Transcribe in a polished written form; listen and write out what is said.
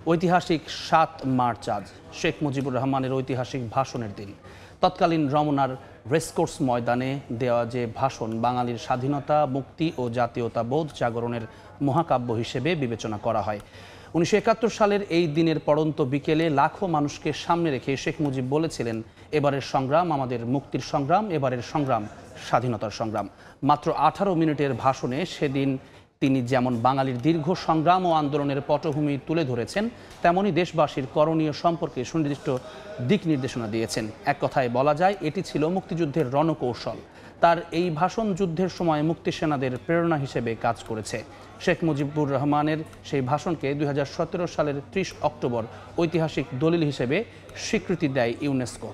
ঐতিহাসিক ৭ মার্চ আজ শেখ মুজিবুর রহমানের ঐতিহাসিক ভাষণের দিন। তৎকালীন রমনার রেসকোর্স ময়দানে দেওয়া যে ভাষণ বাঙালির স্বাধীনতা, মুক্তি ও জাতীয়তাবোধ জাগরণের মহাকাব্য হিসেবে বিবেচনা করা হয়। ১৯৭১ সালের এই দিনের পড়ন্ত বিকেলে লাখো মানুষকে সামনে রেখে শেখ মুজিব বলেছিলেন, এবারের সংগ্রাম আমাদের মুক্তির সংগ্রাম, এবারের সংগ্রাম স্বাধীনতার সংগ্রাম। মাত্র ১৮ মিনিটের ভাষণে সেদিন তিনি যেমন বাঙালির দীর্ঘ সংগ্রাম ও আন্দোলনের পটভূমি তুলে ধরেছেন, তেমনি দেশবাসীর করণীয় সম্পর্কে সুনির্দিষ্ট দিক নির্দেশনা দিয়েছেন। এক কথায় বলা যায়, এটি ছিল মুক্তিযুদ্ধের রণকৌশল। তার এই ভাষণ যুদ্ধের সময় মুক্তিসেনাদের প্রেরণা হিসেবে কাজ করেছে। শেখ মুজিবুর রহমানের সেই ভাষণকে ২০১৭ সালের ৩০ অক্টোবর ঐতিহাসিক দলিল হিসেবে স্বীকৃতি দেয় ইউনেস্কো।